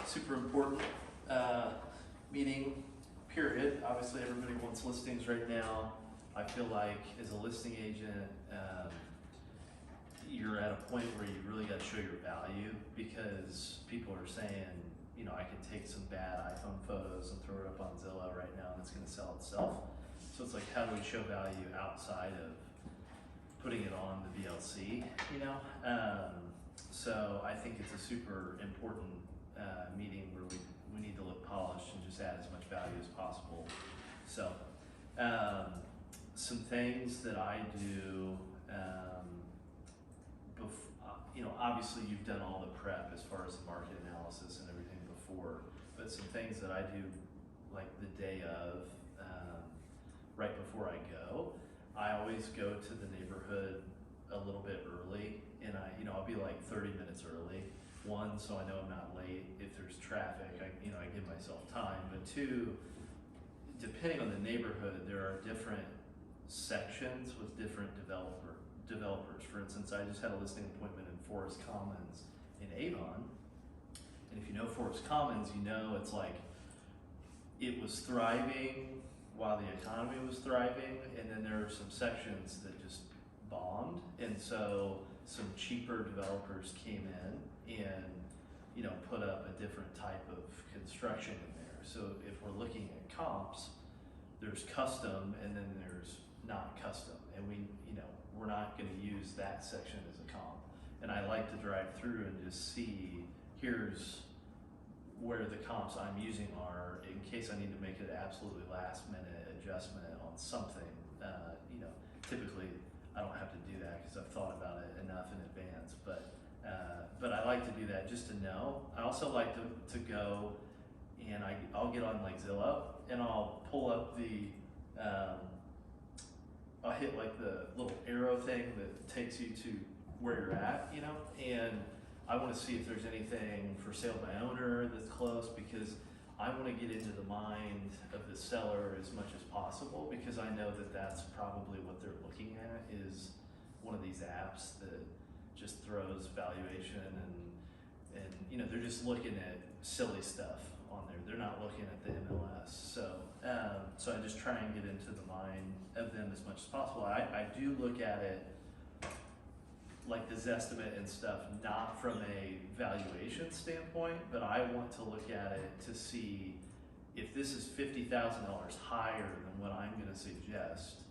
super important meeting, period. Obviously, everybody wants listings right now. I feel like as a listing agent, you're at a point where you really got to show your value, because people are saying, you know, I can take some bad iPhone photos and throw it up on Zillow right now and it's going to sell itself. So it's like, how do we show value outside of putting it on the VLC, you know? So I think it's a super important meeting where we need to look polished and just add as much value as possible. So some things that I do, you know, obviously you've done all the prep as far as the market analysis and everything before, but some things that I do like the day of, right before I go, I always go to the neighborhood a little bit early, and I'll be like 30 minutes early. One, so I know I'm not late. If there's traffic, I give myself time. But two, depending on the neighborhood, there are different sections with different developers. For instance, I just had a listing appointment in Forest Commons in Avon, and if you know Forest Commons, you know it's like it was thriving while the economy was thriving, and then there are some sections that just bombed, and so some cheaper developers came in and, you know, put up a different type of construction in there. So if we're looking at comps, there's custom and then there's not custom, and we're not going to use that section as a comp. And I like to drive through and just see, here's where the comps I'm using are, in case I need to make an absolutely last minute adjustment on something. Typically I don't have to do that because I've thought about it enough in advance, but I like to do that just to know. I also like to go and I'll get on like Zillow and I'll pull up the, I'll hit like the little arrow thing that takes you to where you're at, you know, and I want to see if there's anything for sale by owner that's close, because I want to get into the mind of the seller as much as possible, because I know that that's probably what they're looking at, is one of these apps that just throws valuation and you know, they're just looking at silly stuff on there. They're not looking at the MLS. So I just try and get into the mind of them as much as possible. I do look at it like the Zestimate and stuff, not from a valuation standpoint, but I want to look at it to see if this is $50,000 higher than what I'm going to suggest.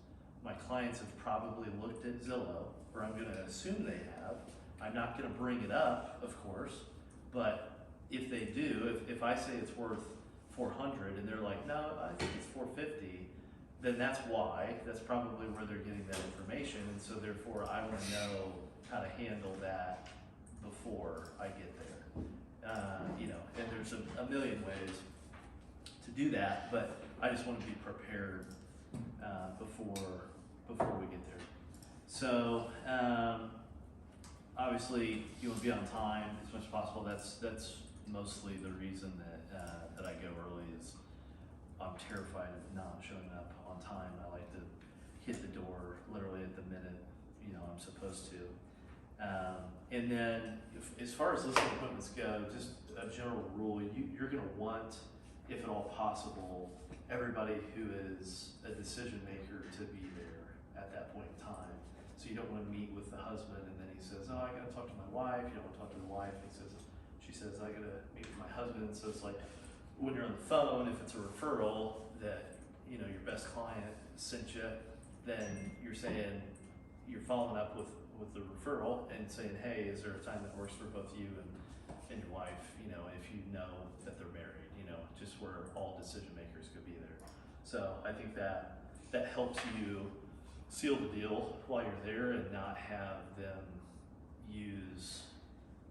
My clients have probably looked at Zillow, or I'm going to assume they have. I'm not going to bring it up, of course, but if they do, if I say it's worth 400 and they're like, no, I think it's 450, then that's why. That's probably where they're getting that information, and so therefore I want to know how to handle that before I get there. And there's a million ways to do that, but I just want to be prepared before we get there. So obviously you want to be on time as much as possible. That's mostly the reason that I go early, is I'm terrified of not showing up on time. I like to hit the door literally at the minute, you know, I'm supposed to. And then as far as listing appointments go, just a general rule, you're going to want, if at all possible, everybody who is a decision maker to be there at that point in time. So you don't want to meet with the husband and then he says, oh, I got to talk to my wife. You don't want to talk to the wife. She says, I got to meet with my husband. So it's like, when you're on the phone, if it's a referral that, you know, your best client sent you, then you're saying, you're following up with the referral and saying, hey, is there a time that works for both you and your wife, you know, if you know that they're married, you know, just where all decision makers could be there. So I think that helps you seal the deal while you're there and not have them use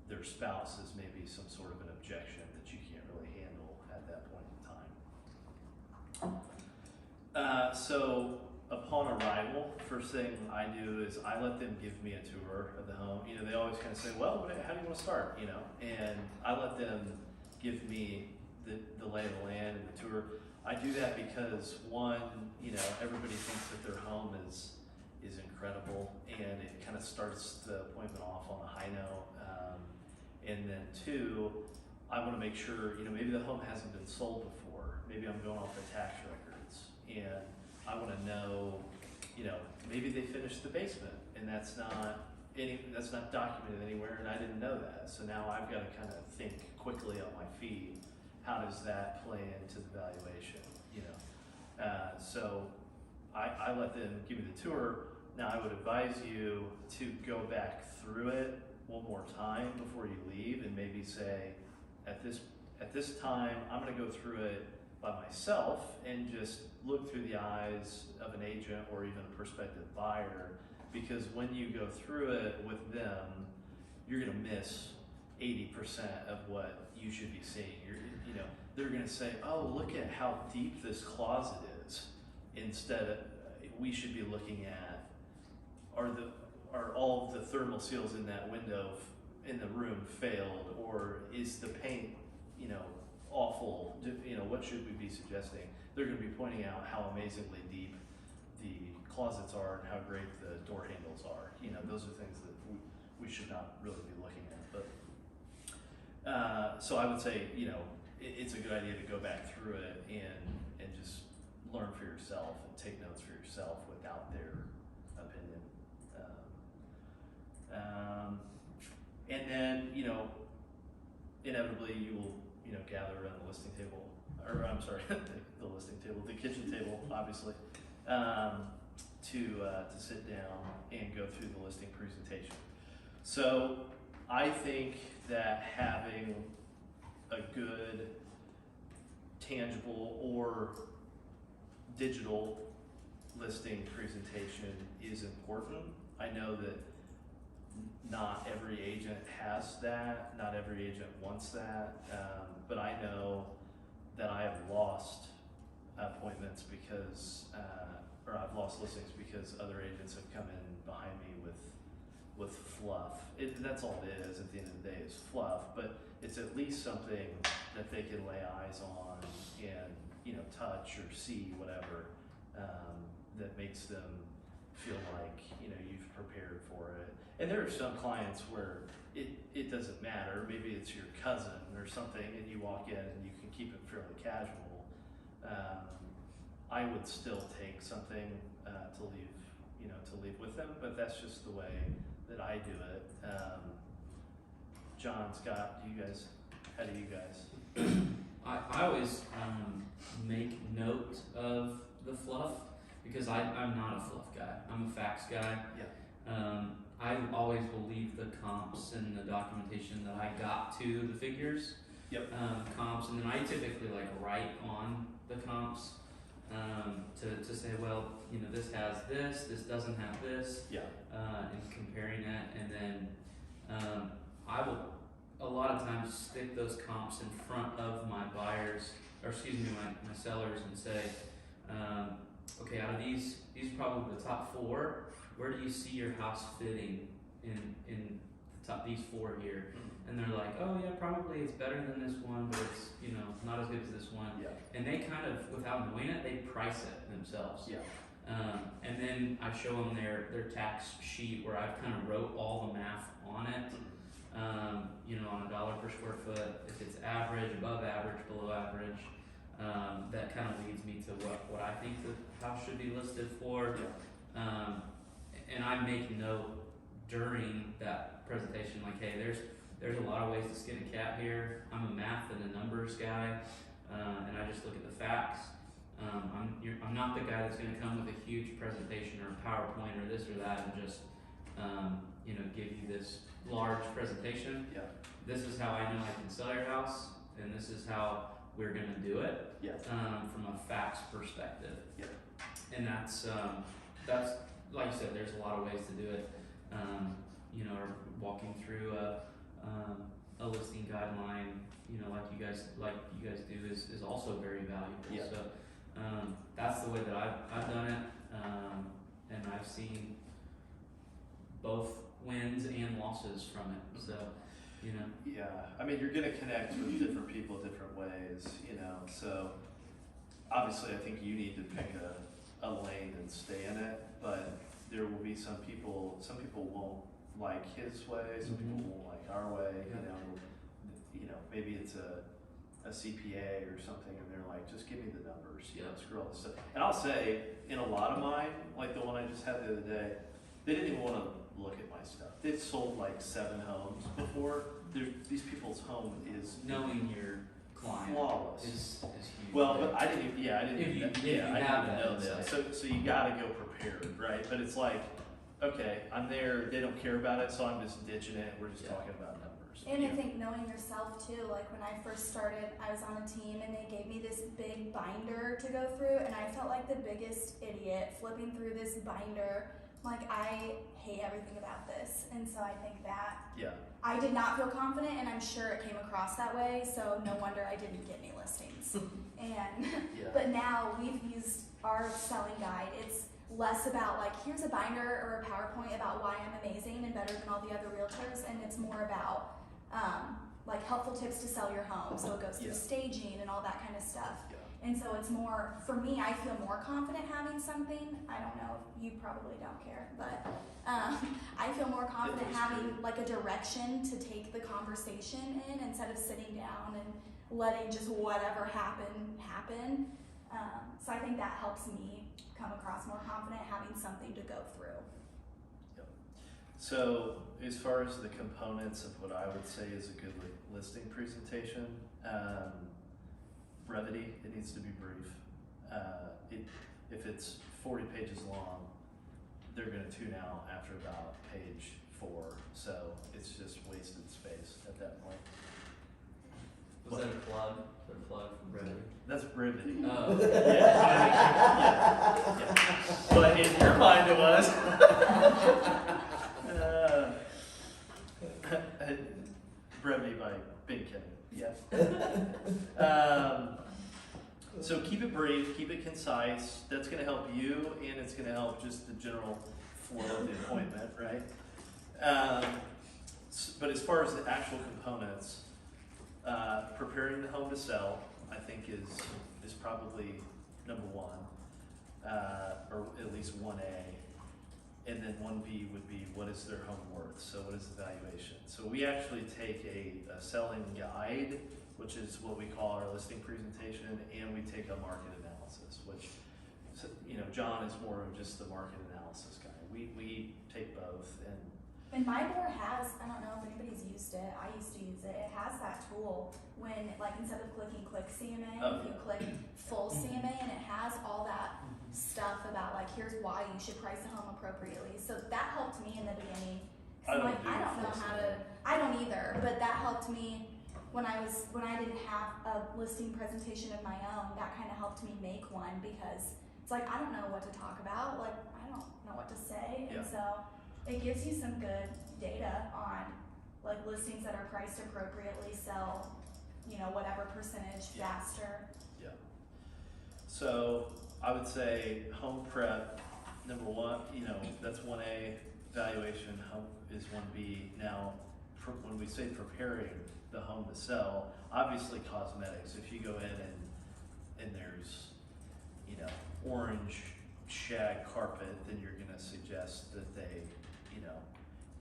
their spouse as maybe some sort of an objection that you can't really handle at that point in time. So upon arrival, first thing I do is I let them give me a tour of the home. You know, they always kind of say, well, how do you want to start, you know? And I let them give me the lay of the land and the tour. I do that because, one, you know, everybody thinks that their home is incredible, and it kind of starts the appointment off on a high note. And then two, I want to make sure, maybe the home hasn't been sold before. Maybe I'm going off the tax records, and I want to know, maybe they finished the basement, and that's not documented anywhere, and I didn't know that. So now I've got to kind of think quickly on my feet. How does that play into the valuation? So I let them give me the tour. Now I would advise you to go back through it one more time before you leave, and maybe say, at this time, I'm going to go through it by myself and just look through the eyes of an agent or even a prospective buyer, because when you go through it with them, you're going to miss 80% of what you should be seeing. They're going to say, oh, look at how deep this closet is. Instead of, we should be looking at, are all of the thermal seals in that window in the room failed, or is the paint, awful? What should we be suggesting? They're going to be pointing out how amazingly deep the closets are and how great the door handles are. Those are things that we should not really be looking at. But so I would say, it's a good idea to go back through it and just learn for yourself and take notes for yourself without their opinion. And then, inevitably you will, gather around the listing table, or I'm sorry, the listing table, the kitchen table, obviously, to sit down and go through the listing presentation. So I think that having a good tangible or digital listing presentation is important. I know that not every agent has that, not every agent wants that, but I know that I have lost appointments because, or I've lost listings because other agents have come in behind me with fluff. That's all it is at the end of the day, is fluff, but it's at least something that they can lay eyes on and, touch or see, whatever, that makes them feel like, you've prepared for it. And there are some clients where it doesn't matter. Maybe it's your cousin or something, and you walk in and you can keep it fairly casual. I would still take something to leave with them, but that's just the way that I do it. John, Scott, how do you guys? I always make note of the fluff, because I'm not a fluff guy. I'm a facts guy. Yeah. I always will leave the comps and the documentation that I got to the figures. Yep. Comps, and then I typically write on the comps to say, well, this has this doesn't have this. Yeah. And comparing it, and then I will a lot of times stick those comps in front of my buyers, or my sellers, and say, okay, out of these are probably the top 4. Where do you see your house fitting in the top, these 4 here? And they're like, oh yeah, probably it's better than this one, but it's not as good as this one. Yeah. And they kind of, without knowing it, they price it themselves. Yeah. And then I show them their tax sheet where I've kind of wrote all the math on it. On $1 per square foot, if it's average, above average, below average, that kind of leads me to what I think the house should be listed for. Yeah. And I make note during that presentation, like, hey, there's a lot of ways to skin a cat here. I'm a math and a numbers guy, and I just look at the facts. I'm not the guy that's going to come with a huge presentation or a PowerPoint or this or that and just give you this large presentation. Yeah. This is how I know I can sell your house, and this is how we're going to do it. Yeah. From a facts perspective. Yeah. And that's like you said, there's a lot of ways to do it. Or walking through a listing guideline, like you guys do is also very valuable. Yeah. So that's the way that I've done it, and I've seen both wins and losses from it. So Yeah, I mean, you're gonna connect with different people different ways, so obviously I think you need to pick a lane and stay in it, but there will be some people won't like his way, some people won't like our way, maybe it's a CPA or something, and they're like, just give me the numbers, screw all this stuff. And I'll say, in a lot of mine, like the one I just had the other day, they didn't even want to look at my stuff. They've sold like 7 homes before. These people's home is knowing your client flawless. Is huge. Well, but I didn't even, I didn't If you even have that know that. insight. So you gotta go prepared, right? But it's like, okay, I'm there, they don't care about it, so I'm just ditching it, we're just talking about numbers. And I think knowing yourself too, like when I first started, I was on a team and they gave me this big binder to go through, and I felt like the biggest idiot flipping through this binder. Like, I hate everything about this. And so I think that I did not feel confident, and I'm sure it came across that way, so no wonder I didn't get any listings. But now we've used our selling guide. It's less about like, here's a binder or a PowerPoint about why I'm amazing and better than all the other realtors, and it's more about like helpful tips to sell your home. So it goes through staging and all that kind of stuff. And so it's more, for me, I feel more confident having something. I don't know, you probably don't care, but I feel more confident having like a direction to take the conversation in instead of sitting down and letting just whatever happen. So I think that helps me come across more confident having something to go through. So as far as the components of what I would say is a good listing presentation, brevity, it needs to be brief. If it's 40 pages long, they're going to tune out after about page 4, so it's just wasted space at that point. Was that a plug? For brevity? That's brevity. Oh. Yeah. But in your mind it was. Brevity by Big Kevin. Yes. So keep it brief, keep it concise. That's going to help you, and it's going to help just the general flow of the appointment, right? But as far as the actual components, preparing the home to sell, I think is probably number 1, or at least 1A. And then 1B would be, what is their home worth? So what is the valuation? So we actually take a selling guide, which is what we call our listing presentation, and we take a market analysis, which, John is more of just the market analysis guy. We take both. And my board has, I don't know if anybody's used it, I used to use it, it has that tool when, like, instead of clicking click CMA, if you click full CMA, and it has all that stuff about like, here's why you should price a home appropriately. So that helped me in the beginning. I don't know how to, I don't either, but that helped me when I didn't have a listing presentation of my own. That kind of helped me make one, because it's like, I don't know what to talk about, like I don't know what to say. And so it gives you some good data on like listings that are priced appropriately sell, whatever percentage faster. So I would say home prep, number 1, that's 1A, valuation, home is 1B. Now, when we say preparing the home to sell, obviously cosmetics. If you go in and there's, orange shag carpet, then you're gonna suggest that they,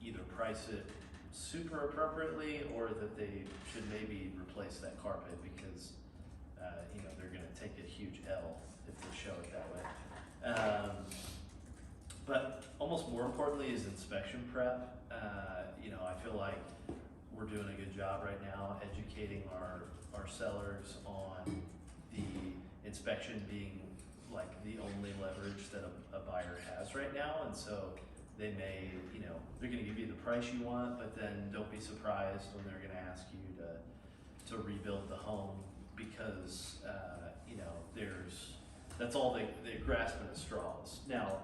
either price it super appropriately, or that they should maybe replace that carpet, because, they're gonna take a huge L if they show it that way. But almost more importantly is inspection prep. I feel like we're doing a good job right now educating our sellers on the inspection being like the only leverage that a buyer has right now. And so they may, they're gonna give you the price you want, but then don't be surprised when they're gonna ask you to rebuild the home, because that's all they're grasping at straws. Now,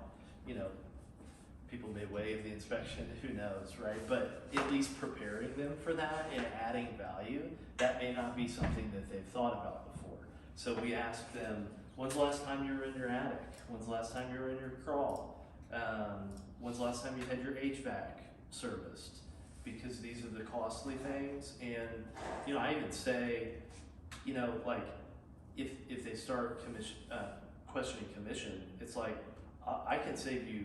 people may waive the inspection, who knows, right? But at least preparing them for that and adding value, that may not be something that they've thought about before. So we ask them, when's the last time you were in your attic? When's the last time you were in your crawl? When's the last time you had your HVAC serviced? Because these are the costly things. And, I even say, like, if they start questioning commission, it's like, I can save you,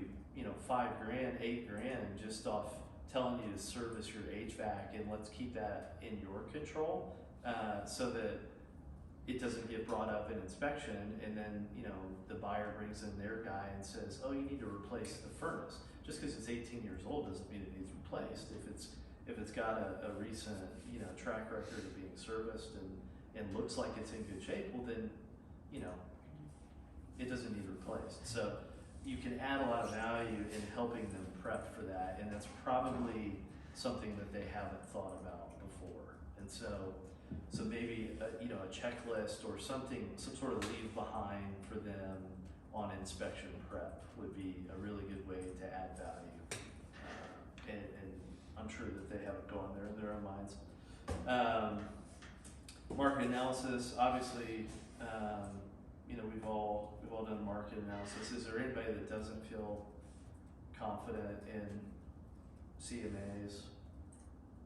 $5,000, $8,000 just off telling you to service your HVAC, and let's keep that in your control, so that it doesn't get brought up in inspection, and then, you know, the buyer brings in their guy and says, oh, you need to replace the furnace. Just because it's 18 years old doesn't mean it needs replaced. If it's got a recent, you know, track record of being serviced and looks like it's in good shape, well then, you know, it doesn't need replaced. So you can add a lot of value in helping them prep for that, and that's probably something that they haven't thought about before. And so maybe you know, a checklist or something, some sort of leave behind for them on inspection prep would be a really good way to add value. And I'm sure that they have it going there in their own minds. Market analysis, obviously, you know, we've all done market analysis. Is there anybody that doesn't feel confident in CMAs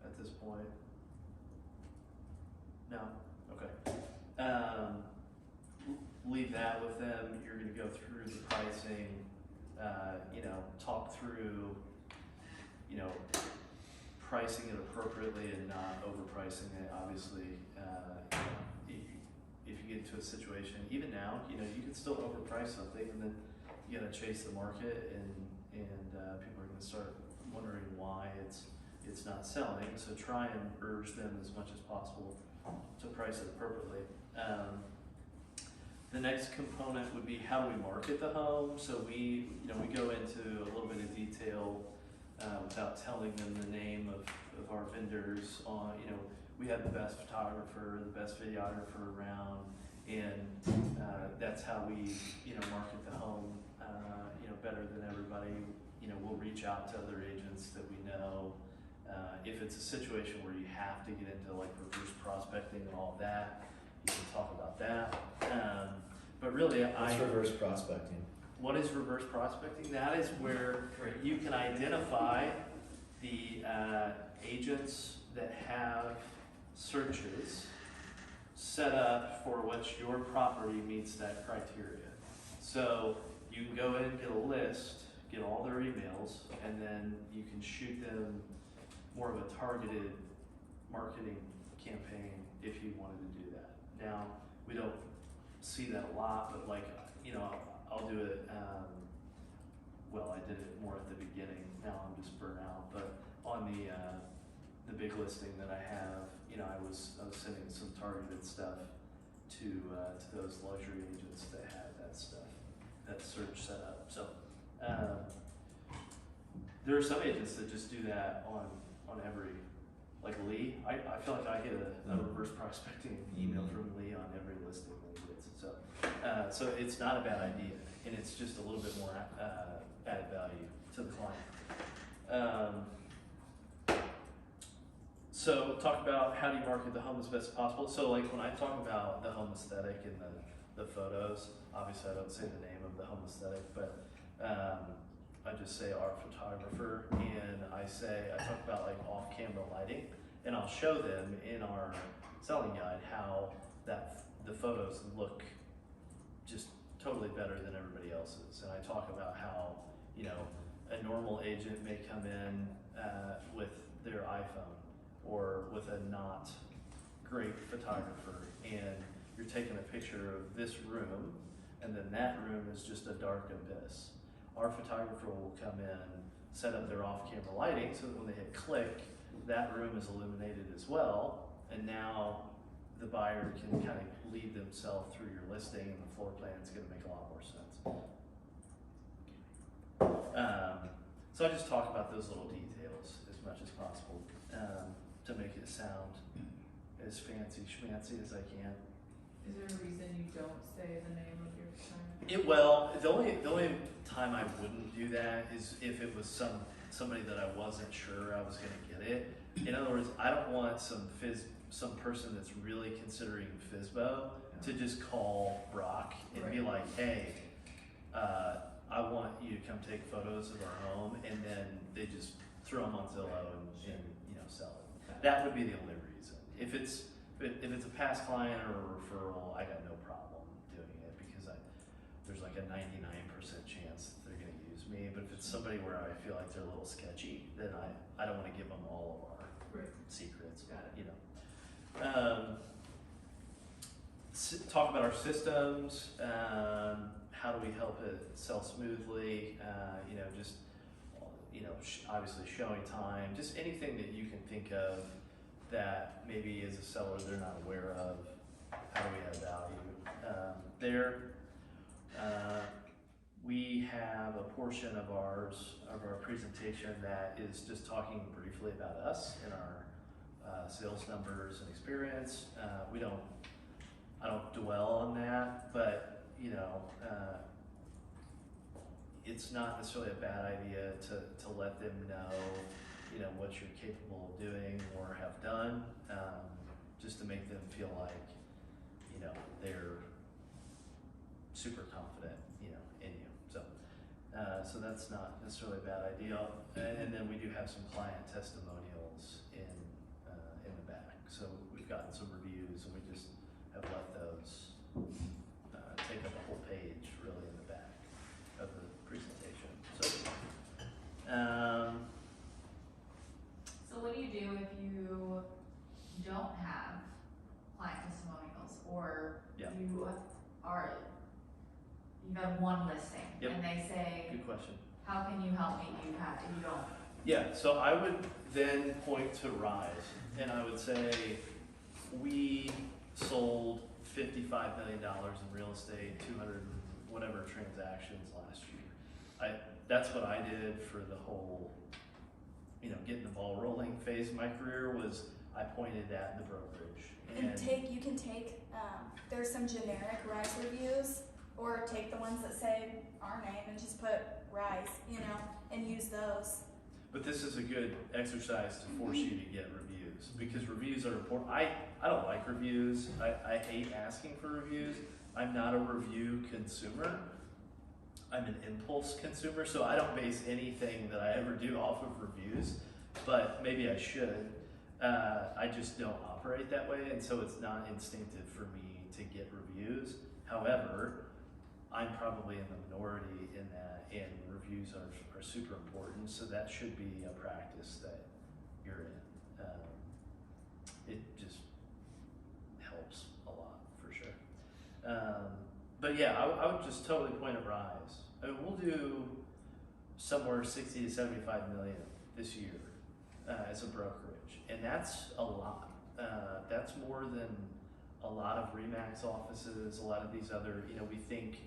at this point? No? Okay. Leave that with them. You're going to go through the pricing, you know, talk through, you know, pricing it appropriately and not overpricing it. Obviously, if you get into a situation, even now, you know, you can still overprice something, and then you got to chase the market, and people are going to start wondering why it's not selling. So try and urge them as much as possible to price it appropriately. The next component would be how do we market the home. So we go into a little bit of detail without telling them the name of our vendors. On, you know, we have the best photographer, the best videographer around, and that's how we, you know, market the home, you know, better than everybody. You know, we'll reach out to other agents that we know. If it's a situation where you have to get into like reverse prospecting and all of that, you can talk about that. But really, What's reverse prospecting? What is reverse prospecting? That is where you can identify the agents that have searches set up for which your property meets that criteria. So you can go in and get a list, get all their emails, and then you can shoot them more of a targeted marketing campaign if you wanted to do that. Now, we don't see that a lot, but like, you know, I'll do it, well, I did it more at the beginning. Now I'm just burnt out, but on the big listing that I have, you know, I was sending some targeted stuff to those luxury agents that had that stuff, that search set up. So there are some agents that just do that on every, like Lee. I feel like I get a reverse prospecting email from Lee on every listing that he gets. So it's not a bad idea, and it's just a little bit more added value to the client. So talk about how do you market the home as best as possible. So like when I talk about the home aesthetic and the photos, obviously I don't say the name of the home aesthetic, but I just say our photographer, and I talk about like off-camera lighting, and I'll show them in our selling guide how the photos look just totally better than everybody else's. And I talk about how, you know, a normal agent may come in with their iPhone or with a not great photographer, and you're taking a picture of this room, and then that room is just a dark abyss. Our photographer will come in, set up their off-camera lighting so that when they hit click, that room is illuminated as well, and now the buyer can kind of lead themselves through your listing, and the floor plan is going to make a lot more sense. So I just talk about those little details as much as possible to make it sound as fancy schmancy as I can. Is there a reason you don't say the name of your photographer? Well, the only time I wouldn't do that is if it was somebody that I wasn't sure I was going to get it. In other words, I don't want some person that's really considering FSBO to just call Brock and be like, hey, I want you to come take photos of our home, and then they just throw them on Zillow and you know, sell it. That would be the only reason. If it's a past client or a referral, I got no problem doing it, because there's like a 99% chance that they're going to use use me, but if it's somebody where I feel like they're a little sketchy, then I don't want to give them all of our Right. secrets. Got it. You know. Talk about our systems. How do we help it sell smoothly? You know, just obviously showing time. Just anything that you can think of that maybe as a seller they're not aware of. How do we add value there? We have a portion of our presentation that is just talking briefly about us and our sales numbers and experience. I don't dwell on that, but you know, it's not necessarily a bad idea to let them know, you know, what you're capable of doing or have done, just to make them feel like, you know, they're super confident, you know, in you. So that's not necessarily a bad idea. And then we do have some client testimonials in the back. So we've gotten some reviews, and we just have let those take up a whole page, really, in the back of the presentation. So what do you do if you don't have client testimonials, or Yeah. you have one listing, Yep. and they say, Good question. how can you help me? You don't. Yeah, so I would then point to Rise, and I would say we sold $55 million in real estate, 200 and whatever transactions last year. That's what I did for the whole, you know, getting the ball rolling phase of my career. Was I pointed at the brokerage. And you can take there's some generic Rise reviews, or take the ones that say our name and just put Rise, you know, and use those. But this is a good exercise to force you to get reviews, because reviews are important. I don't like reviews. I hate asking for reviews. I'm not a review consumer. I'm an impulse consumer, so I don't base anything that I ever do off of reviews, but maybe I should. I just don't operate that way, and so it's not instinctive for me to get reviews. However, I'm probably in the minority in that, and reviews are super important, so that should be a practice that you're in. It just helps a lot, for sure. But yeah, I would just totally point at Rise. I mean, we'll do somewhere 60 to 75 million this year as a brokerage, and that's a lot. That's more than a lot of RE/MAX offices, a lot of these other, you know, we think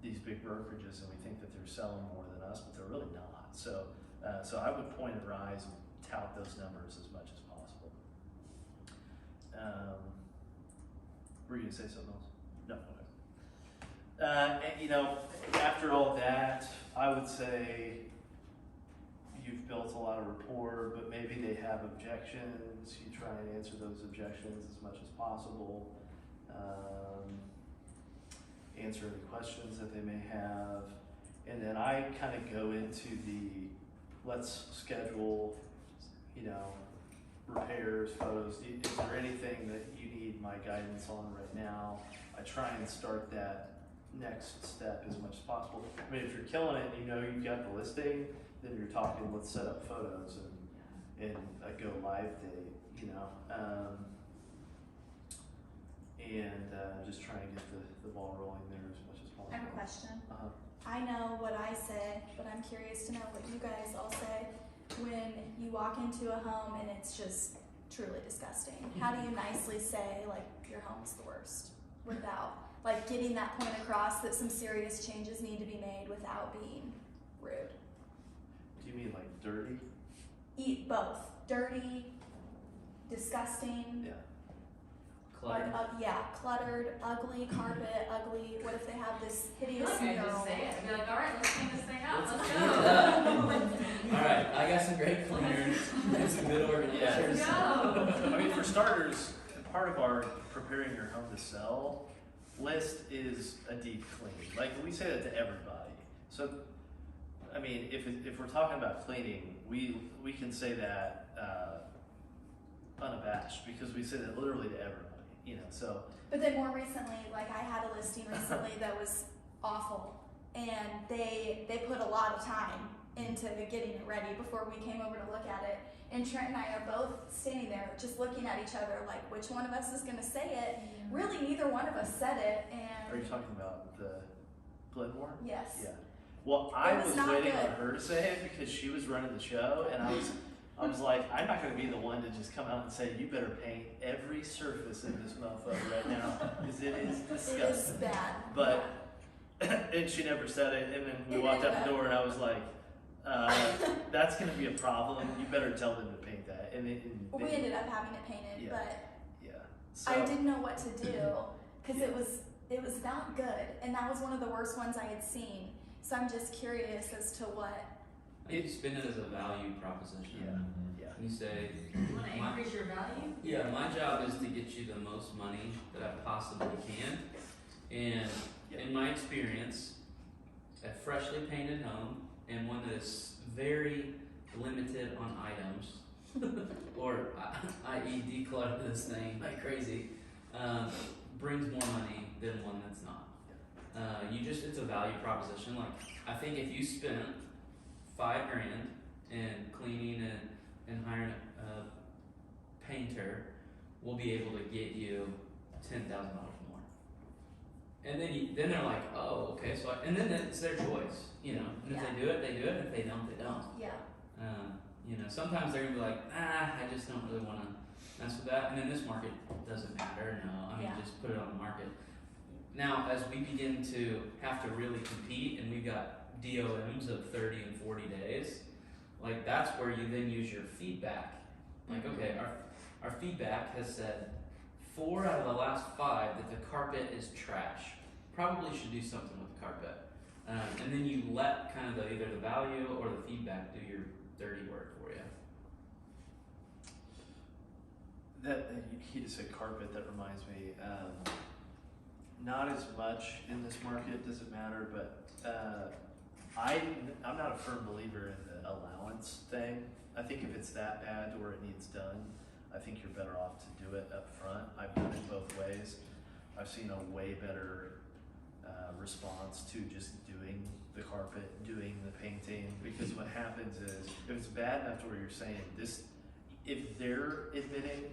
these big brokerages and we think that they're selling more than us, but they're really not. So I would point at Rise and tout those numbers as much as possible. Were you gonna say something else? No, okay. And you know, after all that, I would say you've built a lot of rapport, but maybe they have objections. You try and answer those objections as much as possible. Answer any questions that they may have. And then I kind of go into the, let's schedule, you know, repairs, photos. Is there anything that you need my guidance on right now? I try and start that next step as much as possible. I mean, if you're killing it and you know you've got the listing, then you're talking, let's set up photos and a go live date, you know. Just trying to get the ball rolling there as much as possible. I have a question. I know what I say, but I'm curious to know what you guys all say when you walk into a home and it's just truly disgusting. How do you nicely say, like, your home's the worst without, like, getting that point across that some serious changes need to be made without being rude? Do you mean like dirty? Eat both. Dirty, disgusting. Yeah. Clutter. Cluttered, ugly carpet, ugly. What if they have this hideous Okay, mural? just say it. Be like, all right, let's clean this thing out. Let's Clean go. it up. All right, I got some great cleaners and some good organizers. Let's go. I mean, for starters, part of our preparing your home to sell list is a deep clean. Like, we say that to everybody. So, I mean, if we're talking about cleaning, we can say that unabashed, because we say that literally to everybody, you know. So. But then more recently, like I had a listing recently that was awful, and they put a lot of time into getting it ready before we came over to look at it. And Trent and I are both standing there just looking at each other like, which one of us is going to say it? Really, neither one of us said it. Are And you talking about the Glenmore? yes. Yeah. Well, I It was was not waiting good. on her to say it because she was running the show, and I was like, I'm not going to be the one to just come out and say, you better paint every surface in this motherfucker right now because it is It is disgusting. bad. But and she never said it, and then we It walked out ended the up- door, and I was like, that's going to be a problem. You better tell them to paint that. And we ended up having it painted, Yeah. but yeah. So I didn't know what to do because it was not good, and that was one of the worst ones I had seen. So I'm just curious as to what. I think you spin it as a value proposition. yeah. You say, You wanna increase your value? yeah, my job is to get you the most money that I possibly can. And in my experience, a freshly painted home and one that is very limited on items, or i.e. declutter this thing like crazy, brings more money than one that's not. It's a value proposition. Like, I think if you spent $5,000 in cleaning and hiring a painter, we'll be able to get you $10,000 more. And then they're like, oh, okay. And then it's their choice, you know. And if they do it, they do it. And if they don't, they don't. Yeah. Sometimes they're gonna be like, I just don't really want to mess with that. And in this market, it doesn't matter. No, I mean, Yeah. just put it on the market. Now, as we begin to have to really compete, and we've got DOMs of 30 and 40 days, like that's where you then use your feedback. Like, okay, our feedback has said 4 out of the last 5 that the carpet is trash. Probably should do something with the carpet. And then you let kind of either the value or the feedback do your dirty work for you. That he just said carpet. That reminds me. Not as much in this market, doesn't matter, but I'm not a firm believer in the allowance thing. I think if it's that bad to where it needs done, I think you're better off to do it up front. I've done it both ways. I've seen a way better response to just doing the carpet, doing the painting, because what happens is if it's bad enough to where you're saying this, if they're admitting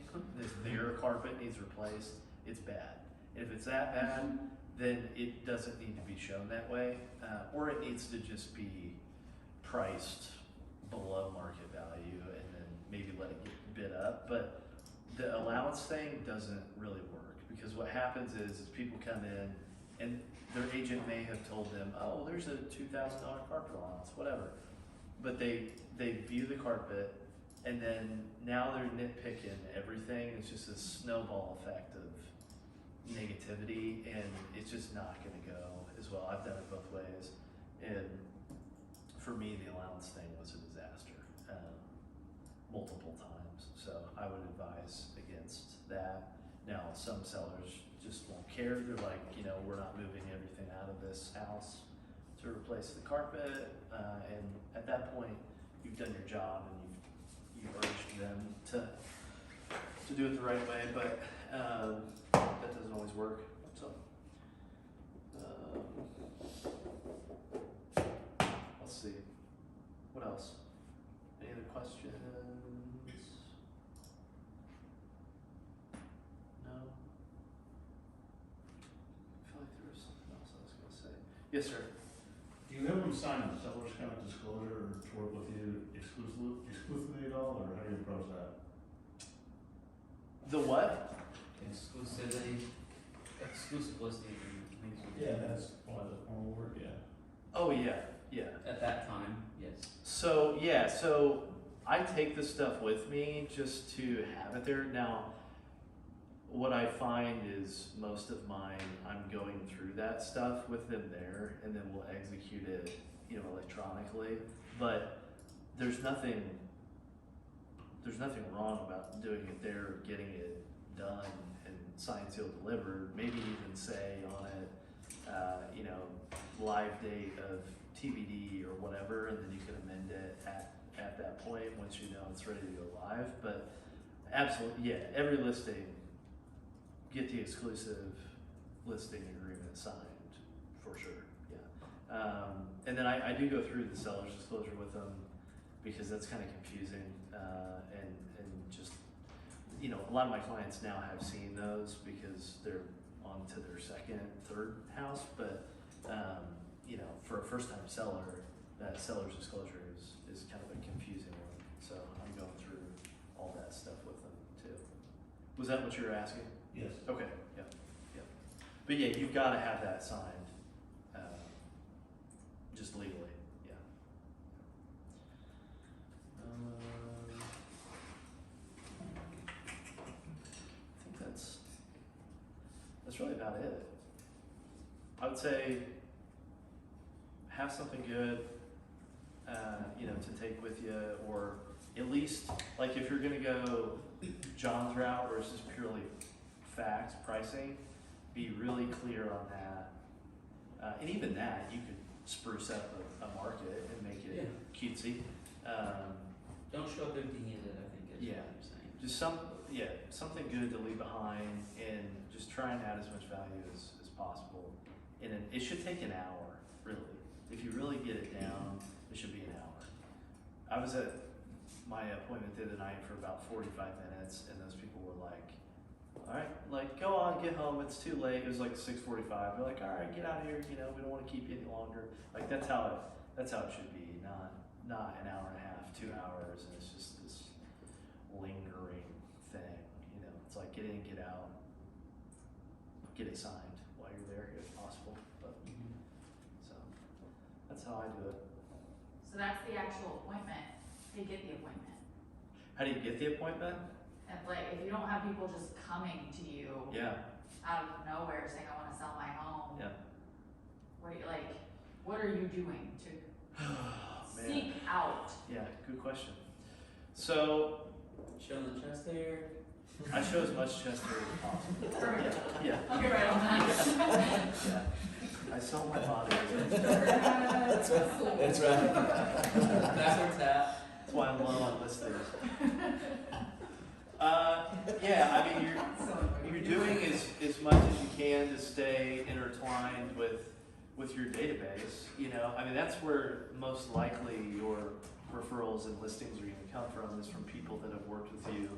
their carpet needs replaced, it's bad. If it's that bad, then it doesn't need to be shown that way, or it needs to just be priced below market value and then maybe let it get bid up. But the allowance thing doesn't really work because what happens is people come in and their agent may have told them, oh, there's a $2,000 carpet allowance, whatever. But they view the carpet and then now they're nitpicking everything. It's just a snowball effect of negativity, and it's just not going to go as well. I've done it both ways, and for me, the allowance thing was a disaster multiple times. So I would advise against that. Now, some sellers just won't care. They're like, we're not moving everything out of this house to replace the carpet, and at that point, you've done your job and you've urged them to do it the right way, but that doesn't always work. So, let's see. What else? Any other questions? No? I feel like there was something else I was going to say. Yes, sir. Do you have them sign a seller's kind of disclosure or to work with you exclusively at all, or how do you approach that? The what? Exclusive listing agreement. That's why the formal work, yeah. Oh, yeah. At that time, yes. So I take this stuff with me just to have it there. Now, what I find is most of mine, I'm going through that stuff with them there, and then we'll execute it, electronically. But there's nothing wrong about doing it there, getting it done, and signed, sealed, delivered. Maybe even say on it, live date of TBD or whatever, and then you can amend it at that point once it's ready to go live. But absolutely, yeah, every listing, get the exclusive listing agreement signed for sure. Yeah, And then I do go through the seller's disclosure with them because that's kind of confusing, and just, you know, a lot of my clients now have seen those because they're on to their second, third house, but, you know, for a first time seller, that seller's disclosure is kind of a confusing one. So I'm going through all that stuff with them too. Was that what you were asking? Yes. Okay, yeah, yeah. But yeah, you've gotta have that signed, just legally, yeah. I think that's really about it. I would say have something good, you know, to take with you, or at least, like if you're gonna go John's route versus purely facts pricing, be really clear on that. And even that, you could spruce up a market and make it cutesy. Don't show up empty-handed, I think is Yeah. what I'm saying. Just something good to leave behind, and just try and add as much value as possible. And it should take an hour, really. If you really get it down, it should be an hour. I was at my appointment the other night for about 45 minutes, and those people were like, all right, like, go on, get home, it's too late. It was like 6:45. They're like, all right, get out of here, you know, we don't want to keep you any longer. Like, that's how it should be, not an hour and a half, 2 hours, and it's just this lingering thing, you know. It's like get in, get out, get it signed while you're there if possible. But so that's how I do it. So that's the actual appointment, they get the appointment. How do you get the appointment? And like, if you don't have people just coming to you Yeah, out of nowhere saying, I wanna sell my home. yeah. What are you doing to Man. seek out? Yeah, good question. So Showing the chest hair. I show as much chest hair as possible. Perfect. Yeah, I'll get right on that. yeah. I sell my body. That's right. That's where it's at. That's why I'm low on listings. Yeah, I mean, you're doing as much as you can to stay intertwined with your database. You know, I mean, that's where most likely your referrals and listings are going to come from, is from people that have worked with you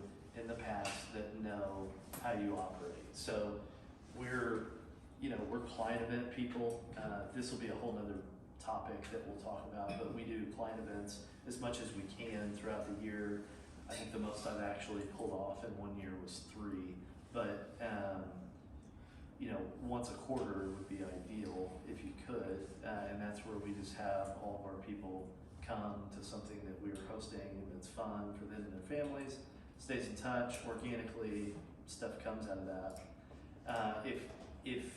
in the past that know how you operate. So we're client event people. This will be a whole nother topic that we'll talk about, but we do client events as much as we can throughout the year. I think the most I've actually pulled off in 1 year was 3, but you know, once a quarter would be ideal if you could, and that's where we just have all of our people come to something that we are hosting, and it's fun for them and their families, stays in touch organically, stuff comes out of that. If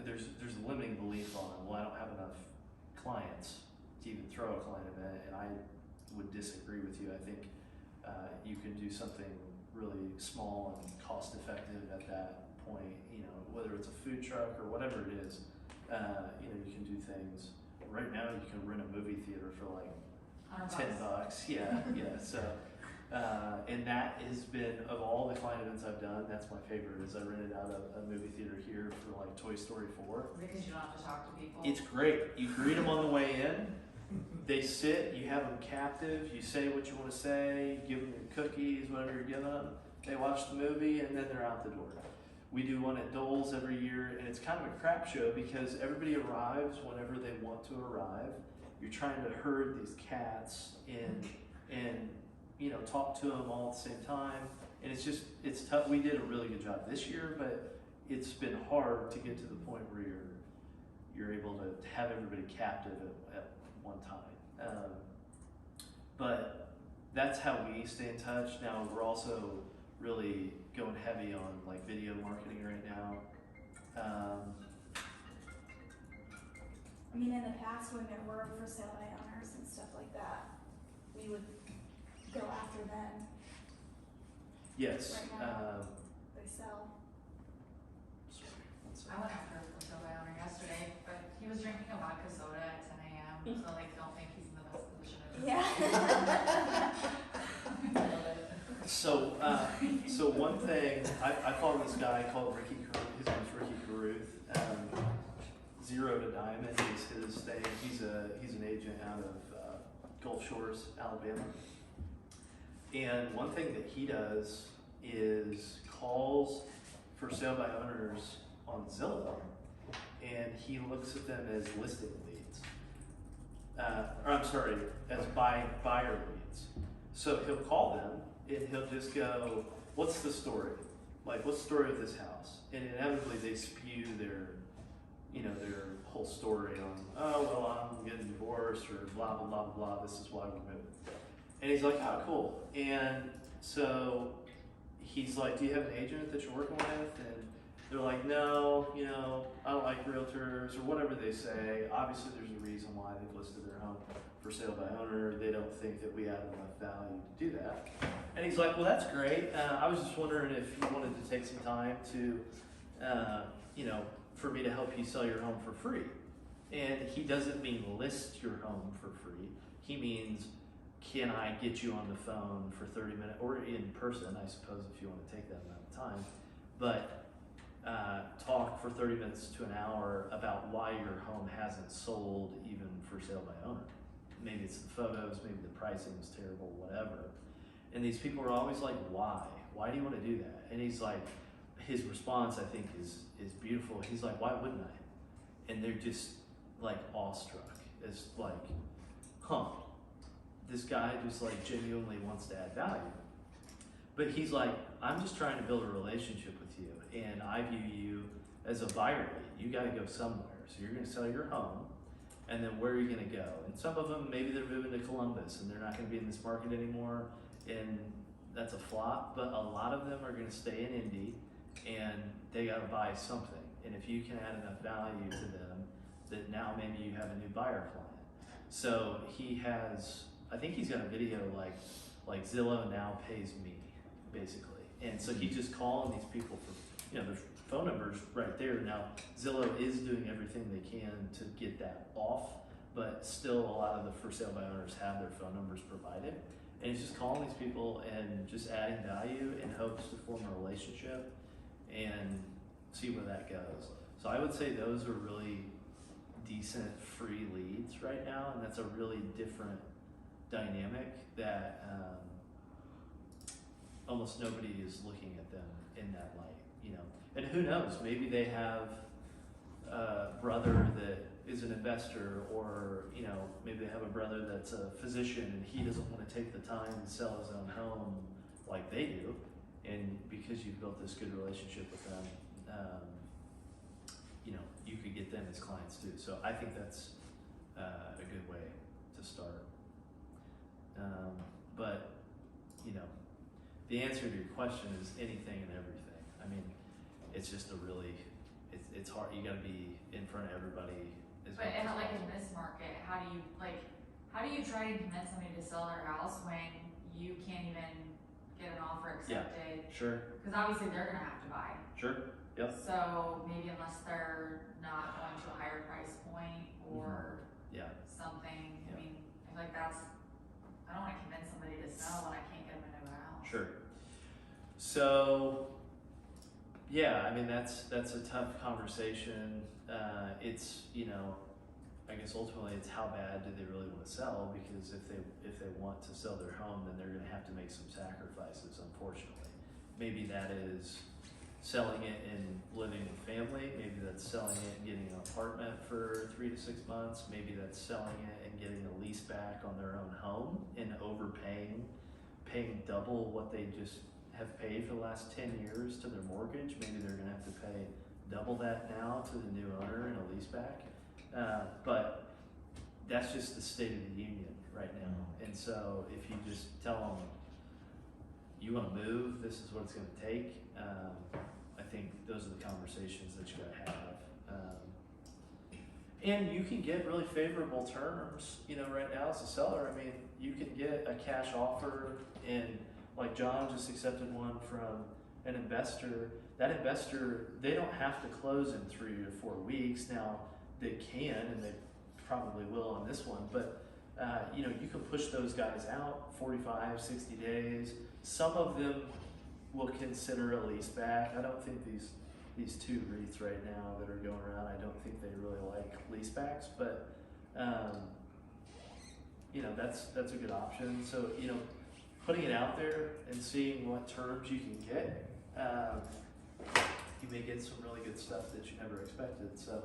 there's a limiting belief on, well, I don't have enough clients to even throw a client event, and I would disagree with you. I think you can do something really small and cost effective at that point, you know, whether it's a food truck or whatever it is, you know, you can do things. Right now you can rent a movie theater for like $10. Yeah, yeah. So, and that has been, of all the client events I've done, that's my favorite, is I rented out a movie theater here for like Toy Story 4. Because you don't have to talk to people. It's great. You greet them on the way in. They sit, you have them captive, you say what you want to say, give them your cookies, whatever you're giving them. They watch the movie, and then they're out the door. We do one at Dole's every year, and it's kind of a crap show because everybody arrives whenever they want to arrive. You're trying to herd these cats in and you know, talk to them all at the same time. And it's tough. We did a really good job this year, but it's been hard to get to the point where you're able to have everybody captive at one time. But that's how we stay in touch. Now we're also really going heavy on like video marketing right now. I mean, in the past when there were for sale by owners and stuff like that, we would go after them. Yes. Right now. They sell. I went after a for sale by owner yesterday, but he was drinking a vodka soda at 10 a.m. So like, don't think he's in the best position ever. Yeah. So one thing, I follow this guy called Ricky, his name's Ricky Caruth. zero to diamond is his thing. He's an agent out of Gulf Shores, Alabama. And one thing that he does is calls for sale by owners on Zillow, and he looks at them as listing leads. Or I'm sorry, as buyer leads. So he'll call them and he'll just go, "What's the story? Like, what's the story of this house?" And inevitably they spew their whole story on, "Oh, well, I'm getting divorced," or blah, blah, blah, blah, blah, "this is why we're moving." And he's like, "Oh, cool." And so he's like, "Do you have an agent that you're working with?" And they're like, "No, I don't like realtors," or whatever they say. Obviously, there's a reason why they've listed their home for sale by owner. They don't think that we add enough value to do that. And he's like, "Well, that's great. I was just wondering if you wanted to take some time to, for me to help you sell your home for free." And he doesn't mean list your home for free. He means, can I get you on the phone for 30 minutes, or in person, I suppose, if you want to take that amount of time, but talk for 30 minutes to an hour about why your home hasn't sold even for sale by owner. Maybe it's the photos, maybe the pricing is terrible, whatever. And these people are always like, "Why? Why do you want to do that?" And he's like, his response, I think, is beautiful. He's like, "Why wouldn't I?" And they're just like awestruck. It's like, this guy just like genuinely wants to add value. But he's like, "I'm just trying to build a relationship with you, and I view you as a buyer lead. You got to go somewhere. So you're going to sell your home, and then where are you going to go?" And some of them, maybe they're moving to Columbus, and they're not going to be in this market anymore, and that's a flop. But a lot of them are going to stay in Indy, and they got to buy something. And if you can add enough value to them, that now maybe you have a new buyer client. So he has, I think he's got a video like Zillow now pays me, basically. And so he's just calling these people for, their phone numbers right there. Now, Zillow is doing everything they can to get that off, but still a lot of the for sale by owners have their phone numbers provided. And he's just calling these people and just adding value in hopes to form a relationship and see where that goes. So I would say those are really decent free leads right now, and that's a really different dynamic that almost nobody is looking at them in that light, And who knows, maybe they have a brother that is an investor, or maybe they have a brother that's a physician and he doesn't want to take the time to sell his own home like they do, and because you've built this good relationship with them, you could get them as clients too. So I think that's a good way to start. But the answer to your question is anything and everything. I mean, it's just it's hard. You got to be in front of everybody. But like in this market, how do you try to convince somebody to sell their house when you can't even get an offer accepted? Yeah, sure. Because obviously they're gonna have to buy. Sure. Yep. So maybe unless they're not going to a higher price point or something. Yeah. I mean, I feel like I don't want to convince somebody to sell when I can't get them into a house. Sure. So, yeah, I mean that's a tough conversation. It's I guess ultimately it's how bad do they really want to sell? Because if they want to sell their home, then they're going to have to make some sacrifices. Unfortunately, maybe that is selling it and living with family. Maybe that's selling it and getting an apartment for 3 to 6 months. Maybe that's selling it and getting a lease back on their own home and paying double what they just have paid for the last 10 years to their mortgage. Maybe they're going to have to pay double that now to the new owner in a lease back. But that's just the state of the union right now. And so if you just tell them, you want to move, this is what it's going to take, I think those are the conversations that you got to have. And you can get really favorable terms, right now as a seller. I mean, you can get a cash offer, and like John just accepted one from an investor. That investor, they don't have to close in 3 to 4 weeks. Now, they can, and they probably will on this one, but you can push those guys out 45, 60 days. Some of them will consider a lease back. I don't think these these two REITs right now that are going around. I don't think they really like leasebacks, but you know, that's a good option. So, you know, putting it out there and seeing what terms you can get, you may get some really good stuff that you never expected. So,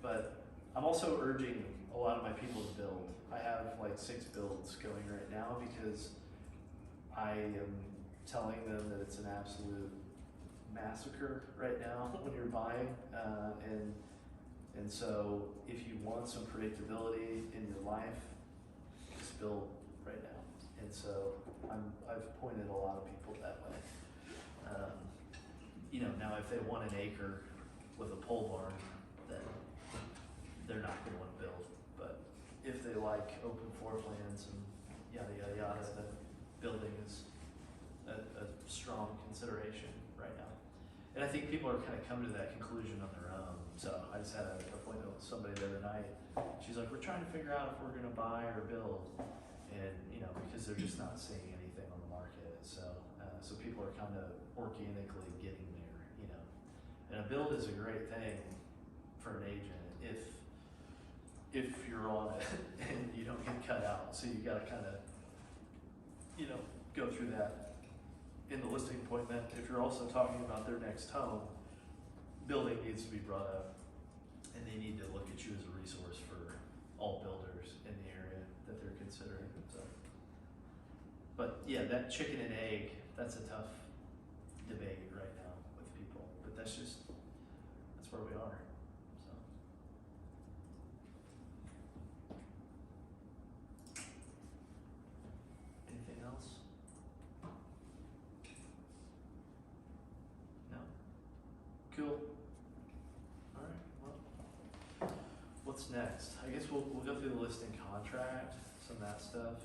but I'm also urging a lot of my people to build. I have like 6 builds going right now because I am telling them that it's an absolute massacre right now when you're buying, and so if you want some predictability in your life, just build right now. And so I've pointed a lot of people that way. You know, now if they want an acre with a pole barn, then they're not going to want to build. But if they like open floor plans and yada yada yada, then building is a strong consideration right now. And I think people are kind of coming to that conclusion on their own. So I just had an appointment with somebody the other night. She's like, we're trying to figure out if we're going to buy or build. And, you know, because they're just not seeing anything on the market. So people are kind of organically getting there, you know. And a build is a great thing for an agent if you're on it and you don't get cut out. So you got to kind of, you know, go through that in the listing appointment. If you're also talking about their next home, building needs to be brought up, and they need to look at you as a resource for all builders in the area that they're considering. So, but yeah, that chicken and egg, that's a tough debate right now with people, but that's where we are. So. Anything else? No? Cool. Alright, well, what's next? I guess we'll go through the listing contract, some of that stuff.